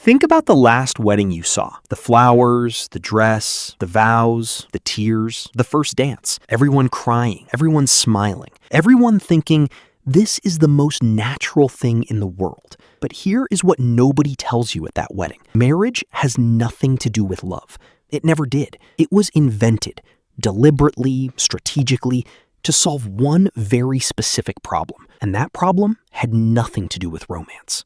Think about the last wedding you saw. The flowers, the dress, the vows, the tears, the first dance. Everyone crying, everyone smiling, everyone thinking, this is the most natural thing in the world. But here is what nobody tells you at that wedding. Marriage has nothing to do with love. It never did. It was invented, deliberately, strategically, to solve one very specific problem. And that problem had nothing to do with romance.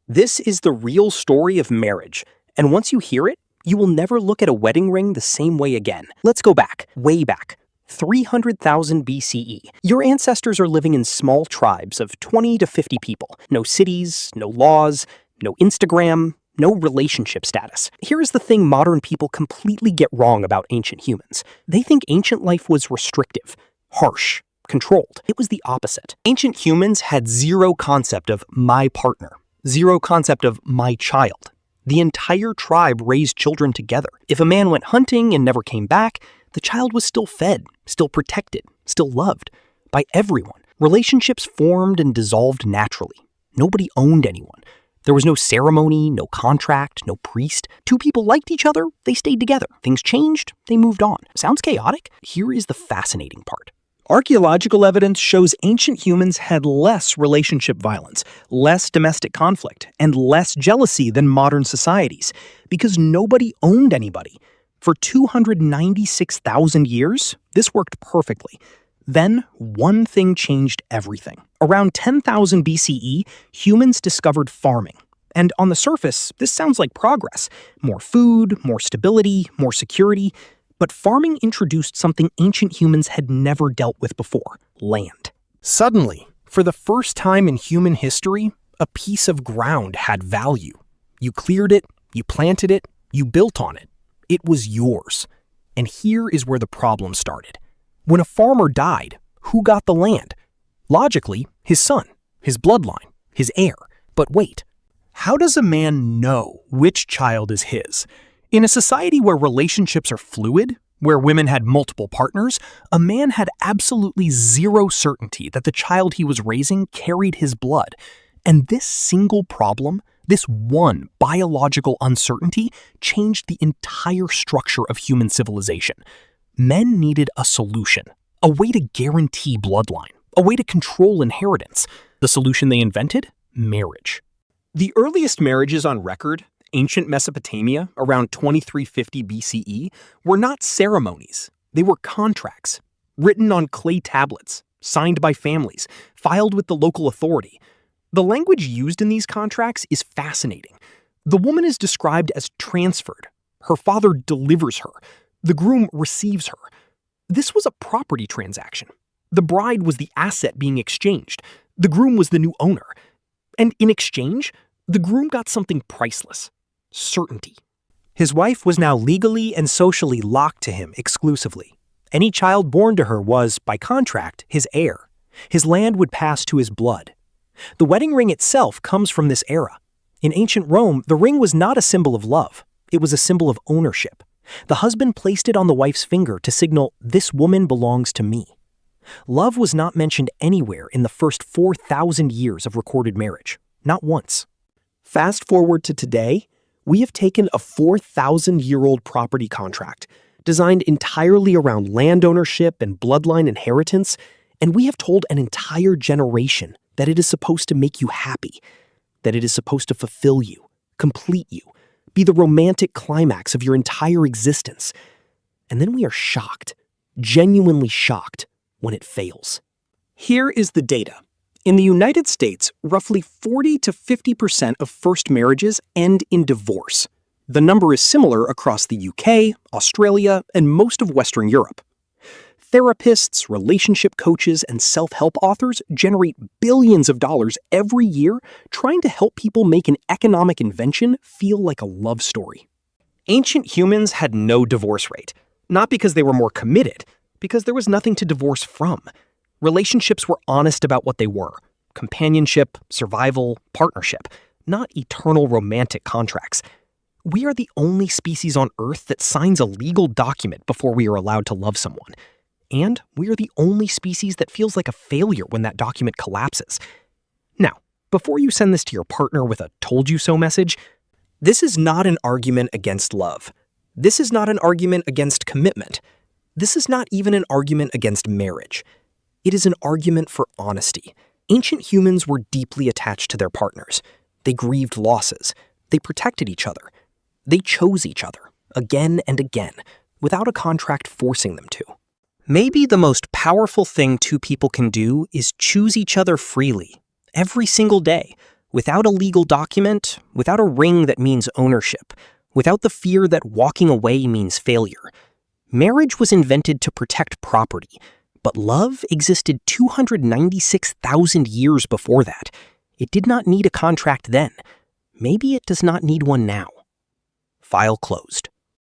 This is the real story of marriage. And once you hear it, you will never look at a wedding ring the same way again. Let's go back, way back. 300,000 BCE. Your ancestors are living in small tribes of 20 to 50 people. No cities, no laws, no Instagram, no relationship status. Here is the thing modern people completely get wrong about ancient humans. They think ancient life was restrictive, harsh, controlled. It was the opposite. Ancient humans had zero concept of my partner, zero concept of my child. The entire tribe raised children together. If a man went hunting and never came back, the child was still fed, still protected, still loved by everyone. Relationships formed and dissolved naturally. Nobody owned anyone. There was no ceremony, no contract, no priest. Two people liked each other, they stayed together. Things changed, they moved on. Sounds chaotic? Here is the fascinating part. Archaeological evidence shows ancient humans had less relationship violence, less domestic conflict, and less jealousy than modern societies, because nobody owned anybody. For 296,000 years, this worked perfectly. Then, one thing changed everything. Around 10,000 BCE, humans discovered farming. And on the surface, this sounds like progress. More food, more stability, more security. But farming introduced something ancient humans had never dealt with before: land. Suddenly, for the first time in human history, a piece of ground had value. You cleared it, you planted it, you built on it. It was yours. And here is where the problem started. When a farmer died, who got the land? Logically, his son, his bloodline, his heir. But wait, how does a man know which child is his? In a society where relationships are fluid, where women had multiple partners, a man had absolutely zero certainty that the child he was raising carried his blood. And this single problem, this one biological uncertainty, changed the entire structure of human civilization. Men needed a solution, a way to guarantee bloodline, a way to control inheritance. The solution they invented? Marriage. The earliest marriages on record, ancient Mesopotamia, around 2350 BCE, were not ceremonies. They were contracts, written on clay tablets, signed by families, filed with the local authority. The language used in these contracts is fascinating. The woman is described as transferred. Her father delivers her. The groom receives her. This was a property transaction. The bride was the asset being exchanged. The groom was the new owner. And in exchange, the groom got something priceless: certainty. His wife was now legally and socially locked to him exclusively. Any child born to her was, by contract, his heir. His land would pass to his blood. The wedding ring itself comes from this era. In ancient Rome, the ring was not a symbol of love. It was a symbol of ownership. The husband placed it on the wife's finger to signal, "This woman belongs to me." Love was not mentioned anywhere in the first 4,000 years of recorded marriage. Not once. Fast forward to today, we have taken a 4,000-year-old property contract, designed entirely around land ownership and bloodline inheritance, and we have told an entire generation that it is supposed to make you happy, that it is supposed to fulfill you, complete you, be the romantic climax of your entire existence. And then we are shocked, genuinely shocked, when it fails. Here is the data. In the United States, roughly 40 to 50% of first marriages end in divorce. The number is similar across the UK, Australia, and most of Western Europe. Therapists, relationship coaches, and self-help authors generate billions of dollars every year trying to help people make an economic invention feel like a love story. Ancient humans had no divorce rate, not because they were more committed, because there was nothing to divorce from. Relationships were honest about what they were: companionship, survival, partnership, not eternal romantic contracts. We are the only species on Earth that signs a legal document before we are allowed to love someone. And we are the only species that feels like a failure when that document collapses. Now, before you send this to your partner with a "told you so" message, This is not an argument against love. This is not an argument against commitment. This is not even an argument against marriage. It is an argument for honesty. Ancient humans were deeply attached to their partners. They grieved losses. They protected each other. They chose each other, again and again, without a contract forcing them to. Maybe the most powerful thing two people can do is choose each other freely, every single day, without a legal document, without a ring that means ownership, without the fear that walking away means failure. Marriage was invented to protect property, but love existed 296,000 years before that. It did not need a contract then. Maybe it does not need one now. File closed.